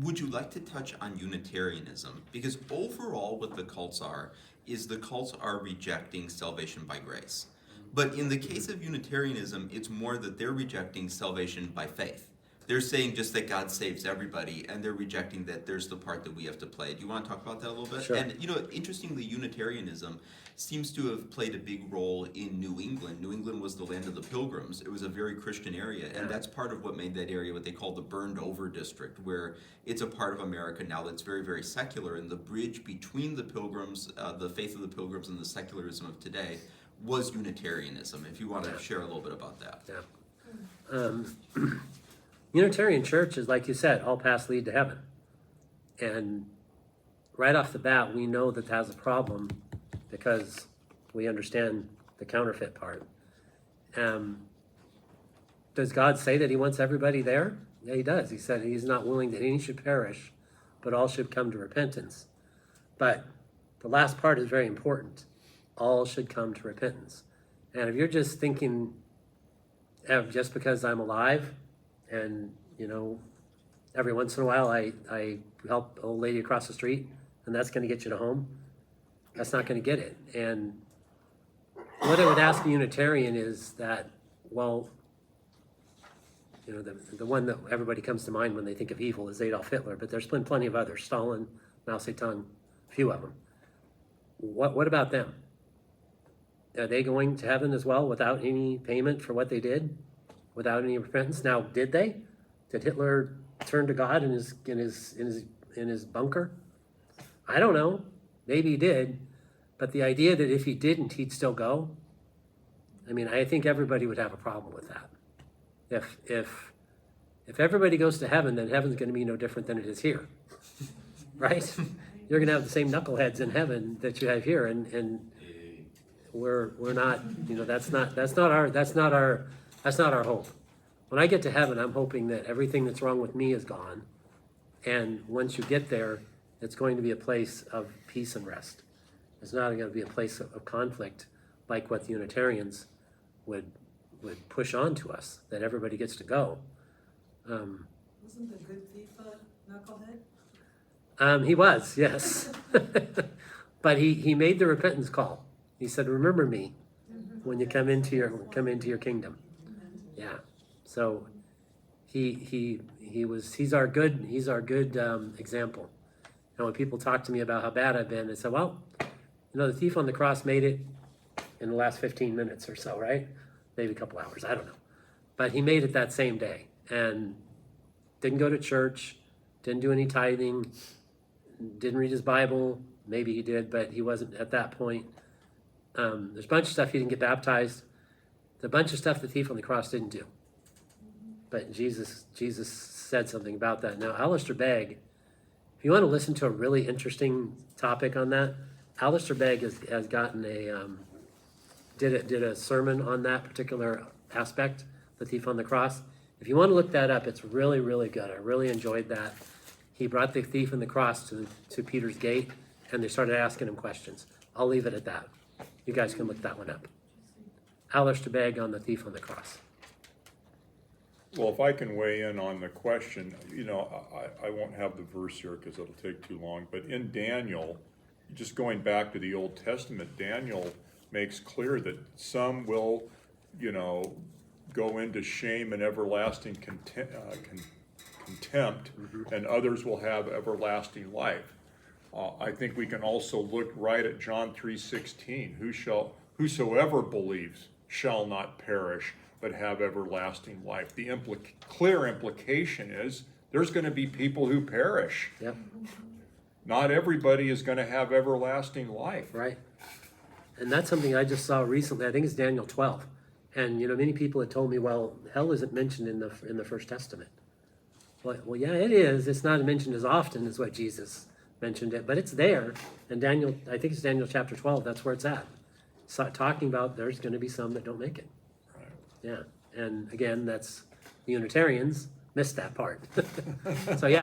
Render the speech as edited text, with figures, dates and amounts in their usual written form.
would you like to touch on Unitarianism? Because overall what the cults are is the cults are rejecting salvation by grace. But in the case of Unitarianism, it's more that they're rejecting salvation by faith. They're saying just that God saves everybody, and they're rejecting that there's the part that we have to play. Do you want to talk about that a little bit? Sure. And, interestingly, Unitarianism seems to have played a big role in New England. New England was the land of the Pilgrims. It was a very Christian area, and that's part of what made that area what they call the burned over district, where it's a part of America now that's very, very secular, and the bridge between the Pilgrims, the faith of the Pilgrims, and the secularism of today was Unitarianism. If you want to share a little bit about that. Yeah. Unitarian Church is, like you said, all paths lead to heaven. And right off the bat, we know that that's a problem because we understand the counterfeit part. Does God say that he wants everybody there? Yeah, he does. He said he's not willing that any should perish, but all should come to repentance. But the last part is very important. All should come to repentance. And if you're just thinking, just because I'm alive, and every once in a while I help an old lady across the street, and that's going to get you to home, that's not going to get it. And what I would ask a Unitarian is that, well, the one that everybody comes to mind when they think of evil is Adolf Hitler, but there's been plenty of others, Stalin, Mao Zedong, a few of them. What about them? Are they going to heaven as well without any payment for what they did? Without any repentance? Now, did they? Did Hitler turn to God in his bunker? I don't know. Maybe he did. But the idea that if he didn't, he'd still go, I think everybody would have a problem with that. If everybody goes to heaven, then heaven's going to be no different than it is here, right? You're going to have the same knuckleheads in heaven that you have here, and we're not. That's not our hope. When I get to heaven, I'm hoping that everything that's wrong with me is gone. And once you get there, it's going to be a place of peace and rest. It's not going to be a place of conflict like what the Unitarians would push on to us, that everybody gets to go. Wasn't the good thief a knucklehead? He was, yes. But he made the repentance call. He said, "Remember me when you come into your kingdom." Yeah. So he's our good example. And when people talk to me about how bad I've been, they say, "Well, the thief on the cross made it in the last 15 minutes or so, right? Maybe a couple hours, I don't know. But he made it that same day and didn't go to church, didn't do any tithing, didn't read his Bible. Maybe he did, but he wasn't at that point. There's a bunch of stuff he didn't get baptized. The bunch of stuff the thief on the cross didn't do. But Jesus said something about that. Now, Alistair Begg, if you want to listen to a really interesting topic on that, Alistair Begg has gotten did a sermon on that particular aspect, the thief on the cross. If you want to look that up, it's really, really good. I really enjoyed that. He brought the thief on the cross to Peter's gate, and they started asking him questions. I'll leave it at that. You guys can look that one up. Alistair Begg on the thief on the cross. Well, if I can weigh in on the question, I won't have the verse here because it'll take too long, but in Daniel, just going back to the Old Testament, Daniel makes clear that some will, go into shame and everlasting contempt, and others will have everlasting life. I think we can also look right at John 3:16. Whosoever believes shall not perish, but have everlasting life. The clear implication is there's going to be people who perish. Yep. Not everybody is going to have everlasting life. Right. And that's something I just saw recently. I think it's Daniel 12. And many people had told me, well, hell isn't mentioned in the First Testament. Well, yeah, it is. It's not mentioned as often as what Jesus mentioned it, but it's there. And I think it's Daniel chapter 12. That's where it's at. So, talking about there's going to be some that don't make it. Right. Yeah. And again, that's the Unitarians missed that part. So yeah.